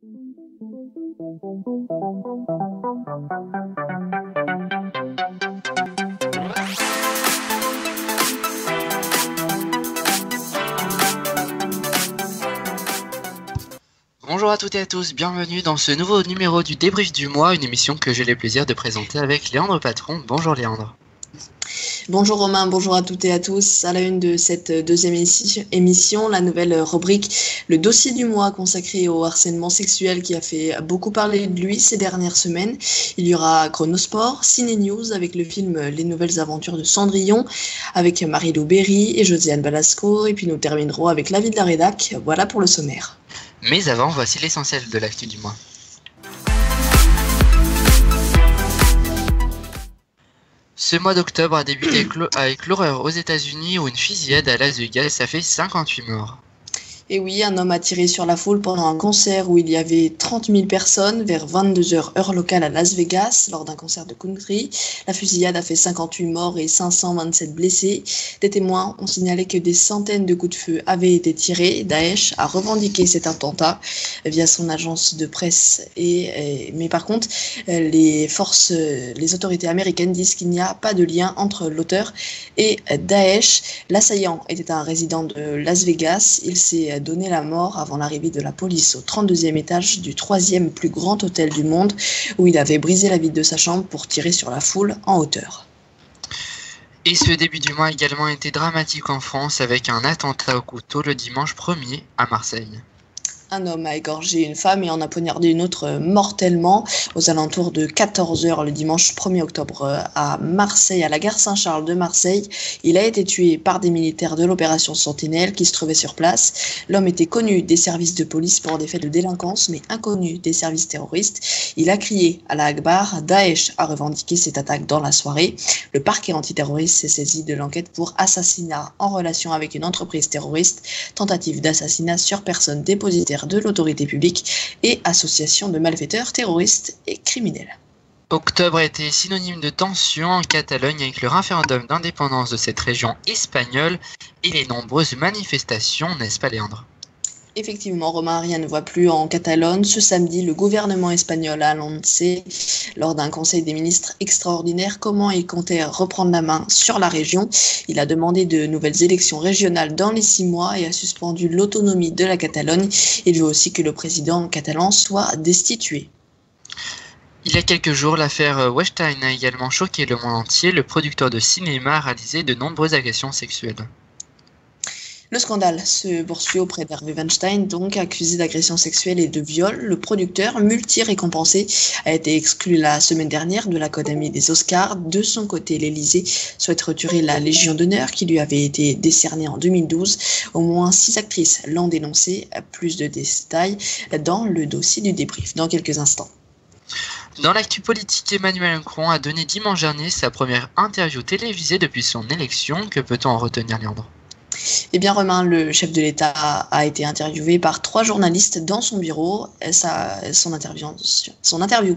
Bonjour à toutes et à tous, bienvenue dans ce nouveau numéro du débrief du mois, une émission que j'ai le plaisir de présenter avec Léandre Patron. Bonjour Léandre. Bonjour Romain, bonjour à toutes et à tous. À la une de cette deuxième émission, la nouvelle rubrique, le dossier du mois consacré au harcèlement sexuel qui a fait beaucoup parler de lui ces dernières semaines. Il y aura Chronosport, Ciné News avec le film Les Nouvelles Aventures de Cendrillon avec Marie-Lou Berry et Josiane Balasco, et puis nous terminerons avec l'avis de la rédac. Voilà pour le sommaire. Mais avant, voici l'essentiel de l'actu du mois. Ce mois d'octobre a débuté avec l'horreur aux États-Unis où une fusillade à Las Vegas a fait 58 morts. Et oui, un homme a tiré sur la foule pendant un concert où il y avait 30 000 personnes vers 22h heure locale à Las Vegas lors d'un concert de country. La fusillade a fait 58 morts et 527 blessés. Des témoins ont signalé que des centaines de coups de feu avaient été tirés. Daesh a revendiqué cet attentat via son agence de presse. Mais par contre, les autorités américaines disent qu'il n'y a pas de lien entre l'auteur et Daesh. L'assaillant était un résident de Las Vegas. Il s'est donné la mort avant l'arrivée de la police au 32e étage du 3e plus grand hôtel du monde où il avait brisé la vitre de sa chambre pour tirer sur la foule en hauteur. Et ce début du mois a également été dramatique en France avec un attentat au couteau le dimanche 1er à Marseille. Un homme a égorgé une femme et en a poignardé une autre mortellement aux alentours de 14h le dimanche 1er octobre à Marseille, à la gare Saint-Charles de Marseille. Il a été tué par des militaires de l'opération Sentinelle qui se trouvaient sur place. L'homme était connu des services de police pour des faits de délinquance, mais inconnu des services terroristes. Il a crié à la Akbar. Daesh a revendiqué cette attaque dans la soirée. Le parquet antiterroriste s'est saisi de l'enquête pour assassinat en relation avec une entreprise terroriste, tentative d'assassinat sur personne dépositaire de l'autorité publique et association de malfaiteurs terroristes et criminels. Octobre a été synonyme de tension en Catalogne avec le référendum d'indépendance de cette région espagnole et les nombreuses manifestations, n'est-ce pas Léandre ? Effectivement, Romain, rien ne va plus en Catalogne. Ce samedi, le gouvernement espagnol a annoncé, lors d'un conseil des ministres extraordinaire, comment il comptait reprendre la main sur la région. Il a demandé de nouvelles élections régionales dans les 6 mois et a suspendu l'autonomie de la Catalogne. Il veut aussi que le président catalan soit destitué. Il y a quelques jours, l'affaire Weinstein a également choqué le monde entier. Le producteur de cinéma a réalisé de nombreuses agressions sexuelles. Le scandale se poursuit auprès d'Harvey Weinstein, donc accusé d'agression sexuelle et de viol. Le producteur, multi-récompensé, a été exclu la semaine dernière de l'Académie des Oscars. De son côté, l'Élysée souhaite retirer la Légion d'honneur qui lui avait été décernée en 2012. Au moins 6 actrices l'ont dénoncé. Plus de détails dans le dossier du débrief dans quelques instants. Dans l'actu politique, Emmanuel Macron a donné dimanche dernier sa première interview télévisée depuis son élection. Que peut-on en retenir, Léandre ? Eh bien, Romain, le chef de l'État a été interviewé par 3 journalistes dans son bureau. Son interview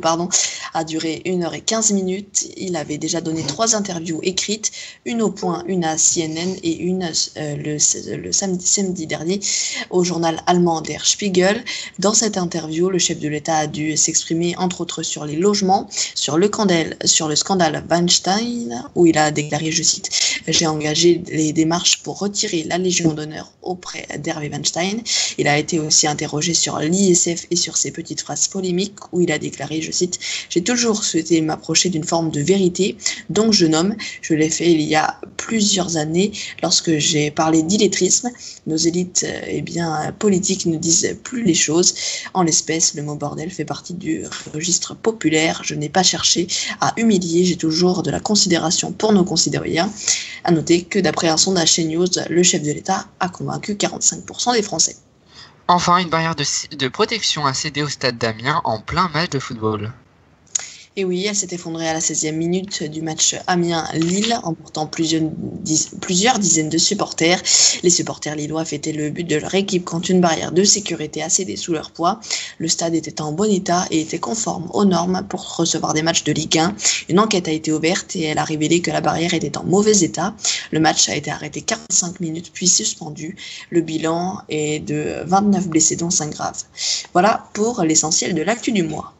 a duré 1h15. Il avait déjà donné 3 interviews écrites, une au Point, une à CNN et une le samedi dernier au journal allemand Der Spiegel. Dans cette interview, le chef de l'État a dû s'exprimer entre autres sur les logements, sur le scandale Weinstein, où il a déclaré, je cite, « J'ai engagé les démarches pour retirer la Légion d'honneur auprès d'Harvey Weinstein ». Il a été aussi interrogé sur l'ISF et sur ses petites phrases polémiques où il a déclaré, je cite, « J'ai toujours souhaité m'approcher d'une forme de vérité, donc je nomme, je l'ai fait il y a plusieurs années lorsque j'ai parlé d'illettrisme. Nos élites politiques ne disent plus les choses. En l'espèce, le mot bordel fait partie du registre populaire. Je n'ai pas cherché à humilier, j'ai toujours de la considération pour nos concitoyens. » À noter que d'après un sondage CNews, le chef de l'État a convaincu 45% des Français. Enfin, une barrière de protection a cédé au stade d'Amiens en plein match de football. Et oui, elle s'est effondrée à la 16e minute du match Amiens-Lille, emportant plusieurs dizaines de supporters. Les supporters lillois fêtaient le but de leur équipe quand une barrière de sécurité a cédé sous leur poids. Le stade était en bon état et était conforme aux normes pour recevoir des matchs de Ligue 1. Une enquête a été ouverte et elle a révélé que la barrière était en mauvais état. Le match a été arrêté 45 minutes puis suspendu. Le bilan est de 29 blessés dont 5 graves. Voilà pour l'essentiel de l'actu du mois.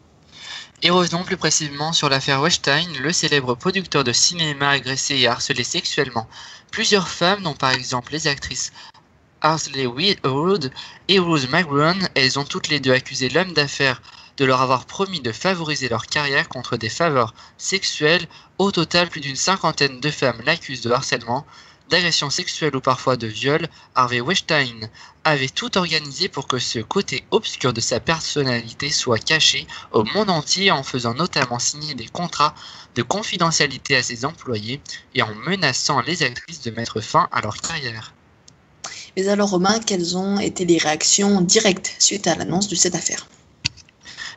Et revenons plus précisément sur l'affaire Weinstein, le célèbre producteur de cinéma agressé et harcelé sexuellement plusieurs femmes, dont par exemple les actrices Ashley Wood et Rose McGowan. Elles ont toutes les deux accusé l'homme d'affaires de leur avoir promis de favoriser leur carrière contre des faveurs sexuelles. Au total, plus d'une cinquantaine de femmes l'accusent de harcèlement, d'agression sexuelle ou parfois de viol. Harvey Weinstein avait tout organisé pour que ce côté obscur de sa personnalité soit caché au monde entier, en faisant notamment signer des contrats de confidentialité à ses employés et en menaçant les actrices de mettre fin à leur carrière. Mais alors Romain, quelles ont été les réactions directes suite à l'annonce de cette affaire ?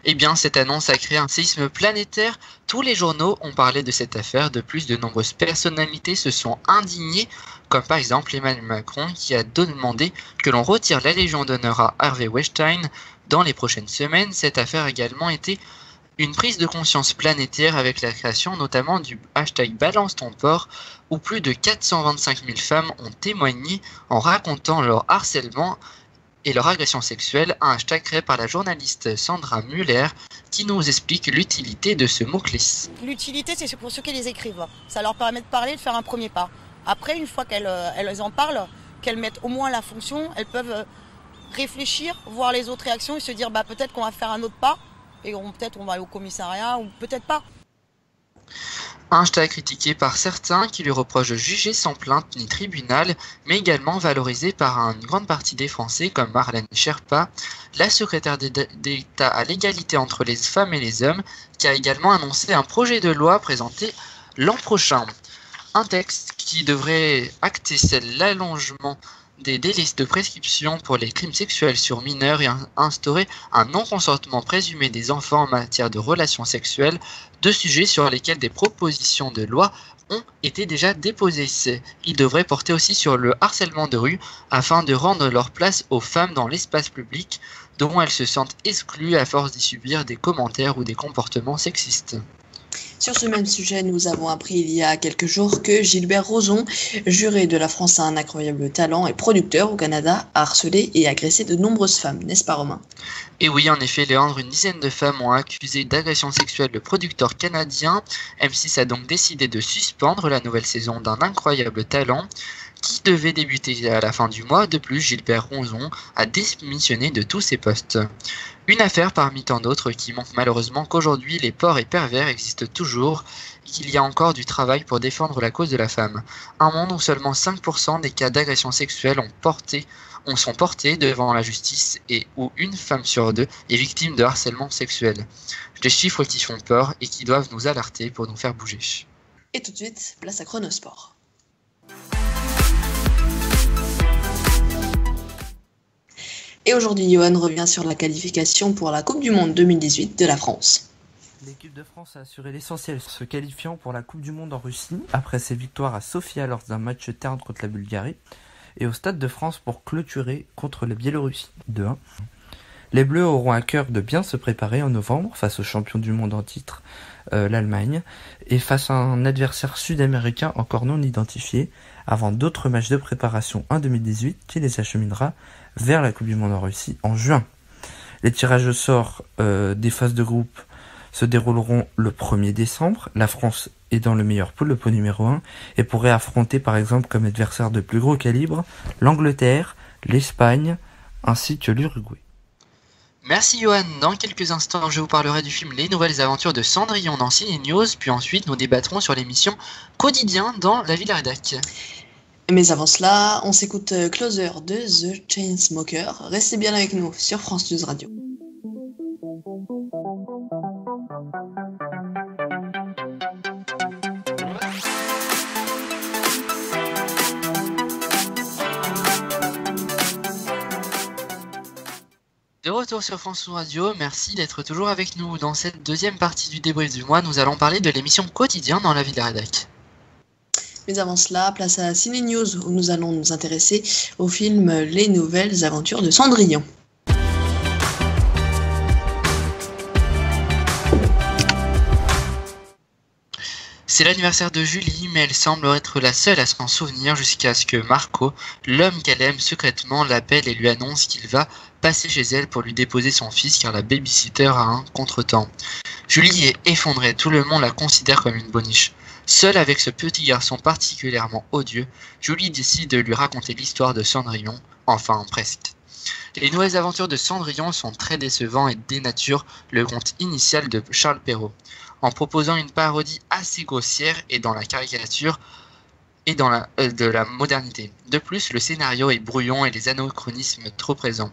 Eh bien, cette annonce a créé un séisme planétaire. Tous les journaux ont parlé de cette affaire. De plus, de nombreuses personnalités se sont indignées, comme par exemple Emmanuel Macron, qui a demandé que l'on retire la Légion d'honneur à Harvey Weinstein dans les prochaines semaines. Cette affaire a également été une prise de conscience planétaire avec la création notamment du hashtag Balance ton porc, où plus de 425 000 femmes ont témoigné en racontant leur harcèlement et leur agression sexuelle, un hashtag créé par la journaliste Sandra Muller qui nous explique l'utilité de ce mot-clé. L'utilité, c'est pour ceux qui les écrivent. Ça leur permet de parler, de faire un premier pas. Après, une fois qu'elles en parlent, qu'elles mettent au moins la fonction, elles peuvent réfléchir, voir les autres réactions et se dire peut-être qu'on va faire un autre pas et peut-être on va aller au commissariat ou peut-être pas. Un hashtag critiqué par certains qui lui reprochent de juger sans plainte ni tribunal, mais également valorisé par une grande partie des Français comme Marlène Schiappa, la secrétaire d'État à l'égalité entre les femmes et les hommes, qui a également annoncé un projet de loi présenté l'an prochain. Un texte qui devrait acter l'allongement des délais de prescription pour les crimes sexuels sur mineurs et instaurer un non-consentement présumé des enfants en matière de relations sexuelles, deux sujets sur lesquels des propositions de loi ont été déjà déposées. Il devrait porter aussi sur le harcèlement de rue afin de rendre leur place aux femmes dans l'espace public dont elles se sentent exclues à force d'y subir des commentaires ou des comportements sexistes. Sur ce même sujet, nous avons appris il y a quelques jours que Gilbert Rozon, juré de La France a un incroyable talent et producteur au Canada, a harcelé et agressé de nombreuses femmes, n'est-ce pas Romain ? Et oui, en effet, Léandre, une dizaine de femmes ont accusé d'agression sexuelle le producteur canadien. M6 a donc décidé de suspendre la nouvelle saison d'un incroyable talent qui devait débuter à la fin du mois. De plus, Gilbert Rozon a démissionné de tous ses postes. Une affaire parmi tant d'autres qui montre malheureusement qu'aujourd'hui les porcs et pervers existent toujours et qu'il y a encore du travail pour défendre la cause de la femme. Un monde où seulement 5% des cas d'agression sexuelle sont portés devant la justice et où une femme sur deux est victime de harcèlement sexuel. Des chiffres qui font peur et qui doivent nous alerter pour nous faire bouger. Et tout de suite, place à Chronosport. Et aujourd'hui, Johan revient sur la qualification pour la Coupe du Monde 2018 de la France. L'équipe de France a assuré l'essentiel, se qualifiant pour la Coupe du Monde en Russie, après ses victoires à Sofia lors d'un match terne contre la Bulgarie, et au Stade de France pour clôturer contre la Biélorussie 2-1. Les Bleus auront à cœur de bien se préparer en novembre face au champion du monde en titre, l'Allemagne, et face à un adversaire sud-américain encore non identifié, avant d'autres matchs de préparation en 2018 qui les acheminera vers la Coupe du Monde en Russie en juin. Les tirages au sort des phases de groupe se dérouleront le 1er décembre. La France est dans le meilleur pool, le pot numéro 1, et pourrait affronter par exemple comme adversaire de plus gros calibre l'Angleterre, l'Espagne ainsi que l'Uruguay. Merci Johan. Dans quelques instants, je vous parlerai du film Les Nouvelles Aventures de Cendrillon dans Ciné News, puis ensuite nous débattrons sur l'émission Quotidien dans la Ville Rédac. Mais avant cela, on s'écoute Closer de The Chainsmokers. Restez bien avec nous sur France News Radio. De retour sur France Radio, merci d'être toujours avec nous. Dans cette deuxième partie du débrief du mois, nous allons parler de l'émission Quotidien dans la vie de la rédac. Mais avant cela, place à Ciné News où nous allons nous intéresser au film Les Nouvelles Aventures de Cendrillon. C'est l'anniversaire de Julie, mais elle semble être la seule à s'en souvenir jusqu'à ce que Marco, l'homme qu'elle aime secrètement, l'appelle et lui annonce qu'il va passer chez elle pour lui déposer son fils car la babysitter a un contretemps. Julie est effondrée, tout le monde la considère comme une boniche. Seule avec ce petit garçon particulièrement odieux, Julie décide de lui raconter l'histoire de Cendrillon, enfin presque. Les nouvelles aventures de Cendrillon sont très décevants et dénaturent le conte initial de Charles Perrault, en proposant une parodie assez grossière et dans la caricature et dans de la modernité. De plus, le scénario est brouillon et les anachronismes trop présents.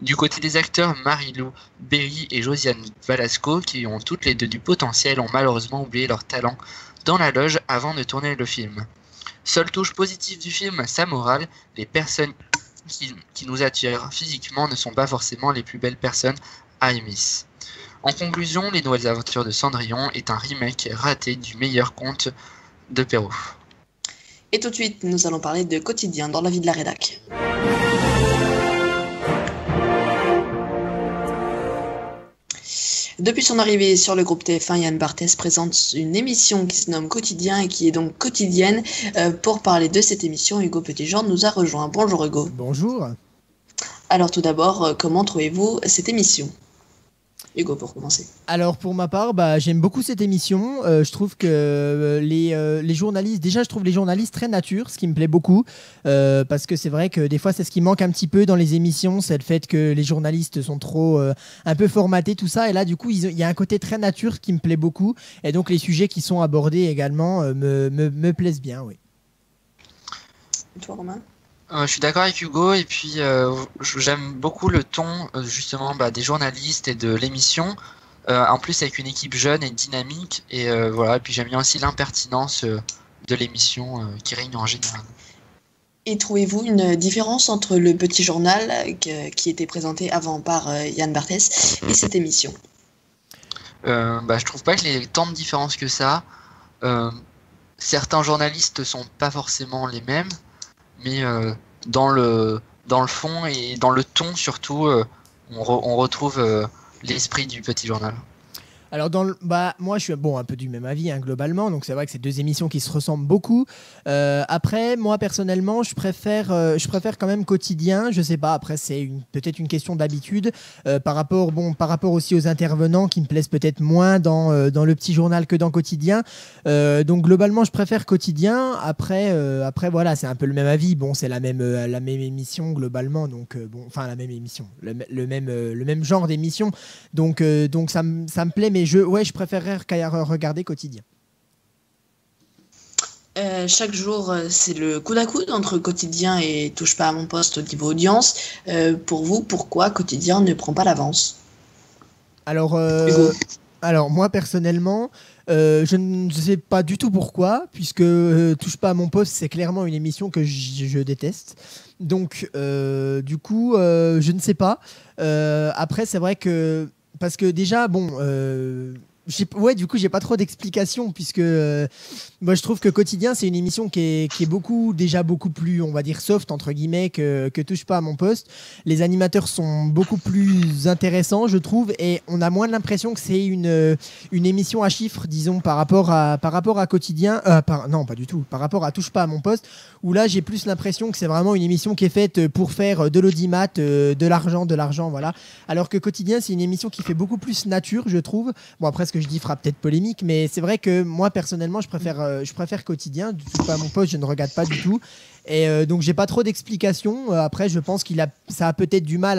Du côté des acteurs, Marie-Lou Berry et Josiane Balasco, qui ont toutes les deux du potentiel, ont malheureusement oublié leur talent dans la loge avant de tourner le film. Seule touche positive du film, sa morale, les personnes qui nous attirent physiquement ne sont pas forcément les plus belles personnes à aimer. En conclusion, Les Nouvelles Aventures de Cendrillon est un remake raté du meilleur conte de Perrault. Et tout de suite, nous allons parler de Quotidien dans la vie de la rédac. Depuis son arrivée sur le groupe TF1, Yann Barthès présente une émission qui se nomme Quotidien et qui est donc quotidienne. Pour parler de cette émission, Hugo Petitjean nous a rejoint. Bonjour Hugo. Bonjour. Alors tout d'abord, comment trouvez-vous cette émission ? Hugo, pour commencer. Alors pour ma part, j'aime beaucoup cette émission. Je trouve que les journalistes, déjà je trouve les journalistes très nature, ce qui me plaît beaucoup, parce que c'est vrai que des fois c'est ce qui manque un petit peu dans les émissions, c'est le fait que les journalistes sont trop un peu formatés, tout ça, et là du coup il y a un côté très nature qui me plaît beaucoup, et donc les sujets qui sont abordés également me plaisent bien, oui. Et toi Romain ? Je suis d'accord avec Hugo et puis j'aime beaucoup le ton justement des journalistes et de l'émission. En plus avec une équipe jeune et dynamique et voilà. Et puis j'aime bien aussi l'impertinence de l'émission qui règne en général. Et trouvez-vous une différence entre le petit journal qui était présenté avant par Yann Barthès et cette émission ? Je trouve pas qu'il y ait tant de différence que ça. Certains journalistes sont pas forcément les mêmes. Mais dans le fond et dans le ton surtout, on retrouve l'esprit du petit journal. Alors moi je suis un peu du même avis globalement, donc c'est vrai que c'est deux émissions qui se ressemblent beaucoup. Après moi personnellement je préfère quand même Quotidien, je sais pas, après c'est peut-être une question d'habitude par rapport aussi aux intervenants qui me plaisent peut-être moins dans le petit journal que dans Quotidien. Donc globalement je préfère Quotidien. Après voilà, c'est un peu le même avis, c'est la même émission globalement, donc la même émission, le même genre d'émission, donc ça me plaît, mais je préférerais regarder Quotidien. Chaque jour, c'est le coude à coude entre Quotidien et Touche pas à mon poste au niveau audience. Pour vous, pourquoi Quotidien ne prend pas l'avance ? Alors moi personnellement, je ne sais pas du tout pourquoi, puisque Touche pas à mon poste, c'est clairement une émission que je déteste. Donc du coup, je ne sais pas. Après, c'est vrai que parce que déjà, du coup, j'ai pas trop d'explications puisque moi, je trouve que Quotidien, c'est une émission qui est beaucoup plus, on va dire, soft, entre guillemets, que Touche pas à mon poste. Les animateurs sont beaucoup plus intéressants, je trouve, et on a moins l'impression que c'est une émission à chiffres, disons, par rapport à Quotidien. Non, pas du tout. Par rapport à Touche pas à mon poste, où là, j'ai plus l'impression que c'est vraiment une émission qui est faite pour faire de l'audimat, de l'argent, voilà. Alors que Quotidien, c'est une émission qui fait beaucoup plus nature, je trouve. Bon, après, ce que je dis fera peut-être polémique, mais c'est vrai que moi, personnellement, je préfère Quotidien. Touche pas à mon poste, je ne regarde pas du tout. Et donc, j'ai pas trop d'explications. Après, je pense ça a peut-être du mal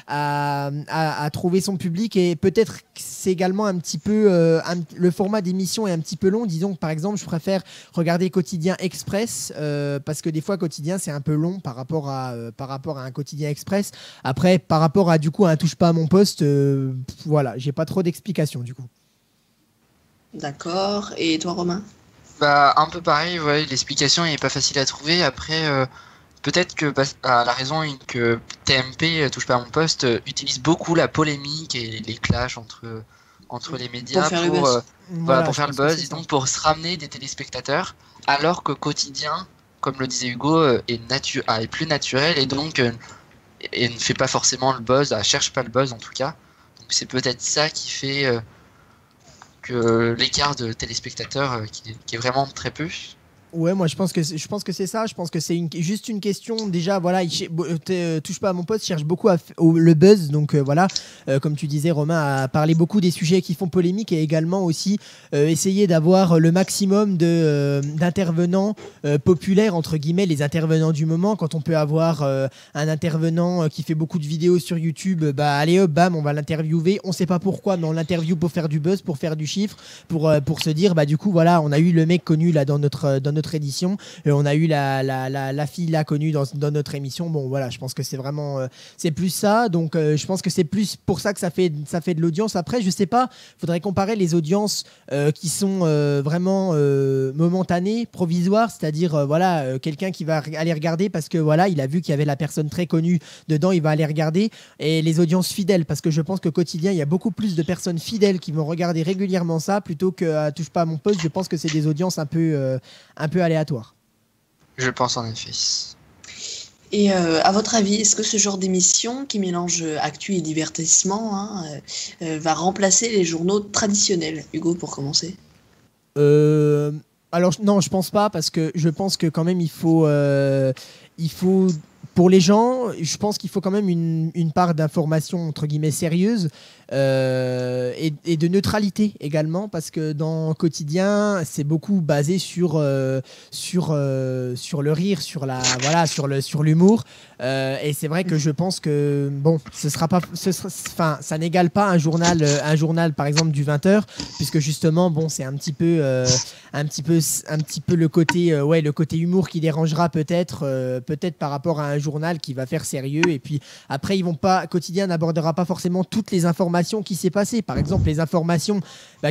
à trouver son public, et peut-être que c'est également un petit peu le format d'émission est un petit peu long. Disons que par exemple, je préfère regarder Quotidien Express parce que des fois Quotidien c'est un peu long par rapport à un Quotidien Express. Après, par rapport à du coup un Touche pas à mon poste, voilà, j'ai pas trop d'explications du coup. D'accord. Et toi, Romain ? Un peu pareil, ouais, l'explication n'est pas facile à trouver. Après, peut-être que la raison est que TMP, touche pas à mon poste, utilise beaucoup la polémique et les clashs entre les médias Pour faire le buzz. pour faire le buzz et donc pour se ramener des téléspectateurs, alors que Quotidien, comme le disait Hugo, est plus naturel et donc et ne fait pas forcément le buzz, cherche pas le buzz en tout cas. Donc c'est peut-être ça qui fait que l'écart de téléspectateurs qui est vraiment très peu. Ouais, moi je pense que c'est ça. Je pense que c'est juste une question. Déjà, voilà, touche pas à mon poste, cherche beaucoup le buzz. Donc voilà, comme tu disais, Romain a parlé beaucoup des sujets qui font polémique et également aussi essayer d'avoir le maximum d'intervenants populaires, entre guillemets, les intervenants du moment. Quand on peut avoir un intervenant qui fait beaucoup de vidéos sur YouTube, bah allez hop, bam, on va l'interviewer. On sait pas pourquoi, mais on l'interviewe pour faire du buzz, pour faire du chiffre, pour se dire, bah du coup, voilà, on a eu le mec connu là dans notre édition, on a eu la fille là connue dans notre émission. Bon voilà, je pense que c'est vraiment c'est plus ça, donc je pense que c'est plus pour ça que ça fait de l'audience. Après je sais pas, faudrait comparer les audiences qui sont vraiment momentanées, provisoires, c'est-à-dire voilà, quelqu'un qui va aller regarder parce que voilà, il a vu qu'il y avait la personne très connue dedans, il va aller regarder, et les audiences fidèles, parce que je pense que Quotidien, il y a beaucoup plus de personnes fidèles qui vont regarder régulièrement ça plutôt que touche pas à mon poste. Je pense que c'est des audiences un peu aléatoire. Je pense en effet. Et à votre avis, est-ce que ce genre d'émission qui mélange actu et divertissement va remplacer les journaux traditionnels? Hugo, pour commencer. Alors non, je pense pas, parce que je pense que quand même il faut pour les gens, je pense qu'il faut quand même une part d'information entre guillemets sérieuse et de neutralité également, parce que dans Quotidien, c'est beaucoup basé sur le rire, sur l'humour, et c'est vrai que je pense que bon, ça n'égale pas un journal par exemple du 20h, puisque justement bon, c'est un petit peu le côté le côté humour qui dérangera peut-être par rapport à un journal qui va faire sérieux. Et puis après, Quotidien n'abordera pas forcément toutes les informations qui s'est passé. Par exemple, les informations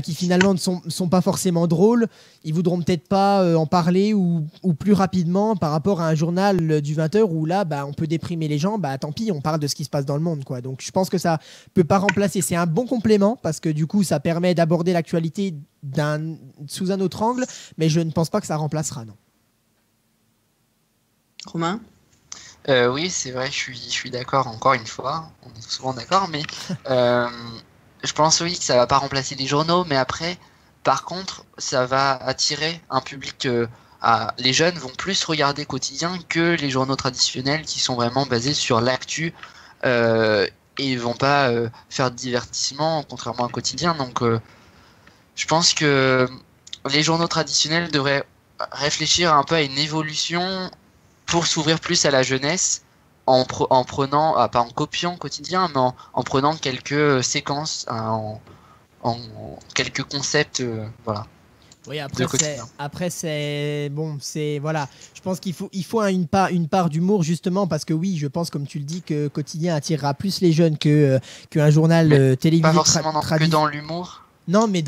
qui finalement ne sont pas forcément drôles, ils voudront peut-être pas en parler ou plus rapidement par rapport à un journal du 20h où là on peut déprimer les gens. Tant pis, on parle de ce qui se passe dans le monde, quoi. Donc je pense que ça peut pas remplacer. C'est un bon complément parce que du coup ça permet d'aborder l'actualité sous un autre angle, mais je ne pense pas que ça remplacera, non. Romain? Oui, c'est vrai, je suis d'accord, encore une fois, on est souvent d'accord, mais je pense oui que ça va pas remplacer les journaux, mais après, par contre, ça va attirer un public, les jeunes vont plus regarder Quotidien que les journaux traditionnels qui sont vraiment basés sur l'actu, et ils vont pas faire de divertissement, contrairement à Quotidien, donc je pense que les journaux traditionnels devraient réfléchir un peu à une évolution pour s'ouvrir plus à la jeunesse en prenant, pas en copiant Quotidien, mais en prenant quelques séquences, en quelques concepts, voilà. Oui, après c'est bon, c'est voilà. Je pense qu'il faut une part d'humour, justement, parce que oui, je pense, comme tu le dis, que Quotidien attirera plus les jeunes qu'un journal télévisé. Pas forcément que dans l'humour. Non, mais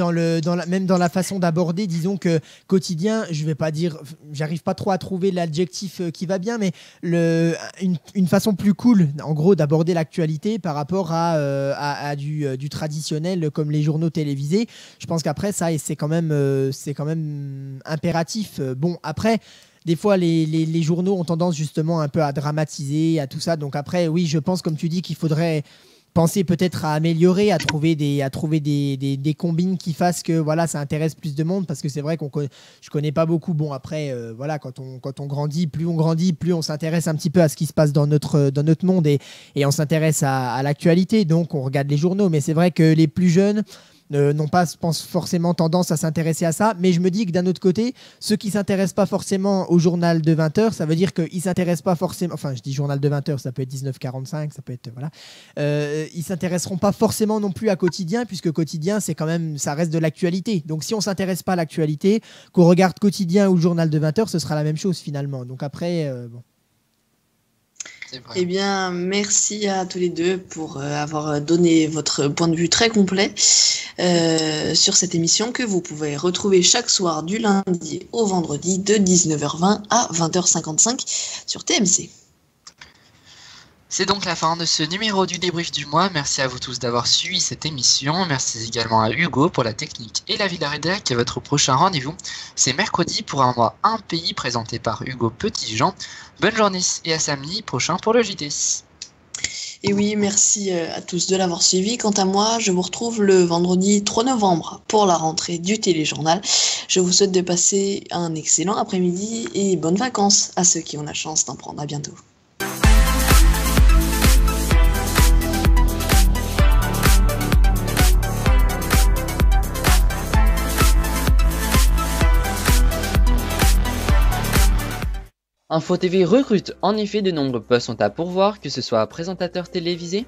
même dans la façon d'aborder, disons que Quotidien, je vais pas dire, j'arrive pas trop à trouver l'adjectif qui va bien, mais une façon plus cool, en gros, d'aborder l'actualité par rapport à du traditionnel comme les journaux télévisés. Je pense qu'après ça, c'est quand même impératif. Bon, après. Des fois, les journaux ont tendance justement un peu à dramatiser, à tout ça. Donc après, oui, je pense, comme tu dis, qu'il faudrait penser peut-être à améliorer, à trouver des combines qui fassent que voilà, ça intéresse plus de monde, parce que c'est vrai je connais pas beaucoup. Bon, après voilà, quand on grandit, plus on s'intéresse un petit peu à ce qui se passe dans notre monde, et on s'intéresse à l'actualité, donc on regarde les journaux. Mais c'est vrai que les plus jeunes n'ont pas, je pense, forcément tendance à s'intéresser à ça. Mais je me dis que d'un autre côté, ceux qui ne s'intéressent pas forcément au journal de 20h, ça veut dire qu'ils ne s'intéressent pas forcément... Enfin, je dis journal de 20h, ça peut être 19h45, ça peut être... Voilà. Ils ne s'intéresseront pas forcément non plus à Quotidien, puisque Quotidien, c'est quand même... Ça reste de l'actualité. Donc, si on ne s'intéresse pas à l'actualité, qu'on regarde Quotidien ou le journal de 20h, ce sera la même chose, finalement. Donc après, bon... C'est vrai. Eh bien, merci à tous les deux pour avoir donné votre point de vue très complet sur cette émission que vous pouvez retrouver chaque soir du lundi au vendredi de 19h20 à 20h55 sur TMC. C'est donc la fin de ce numéro du débrief du mois. Merci à vous tous d'avoir suivi cette émission. Merci également à Hugo pour la technique et la vie de la rédac. Et votre prochain rendez-vous, c'est mercredi pour un mois un pays présenté par Hugo Petitjean. Bonne journée et à samedi prochain pour le JT. Et oui, merci à tous de l'avoir suivi. Quant à moi, je vous retrouve le vendredi 3 novembre pour la rentrée du téléjournal. Je vous souhaite de passer un excellent après-midi et bonnes vacances à ceux qui ont la chance d'en prendre. À bientôt. Info TV recrute en effet de nombreux postes sont à pourvoir, que ce soit présentateur télévisé,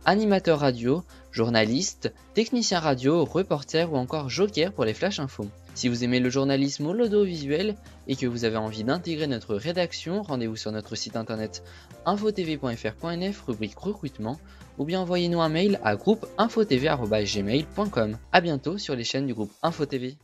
animateur radio, journaliste, technicien radio, reporter ou encore joker pour les flash infos. Si vous aimez le journalisme ou l'audiovisuel et que vous avez envie d'intégrer notre rédaction, rendez-vous sur notre site internet infotv.fr.nf rubrique recrutement ou bien envoyez-nous un mail à groupeinfotv@gmail.com. A bientôt sur les chaînes du groupe Info TV.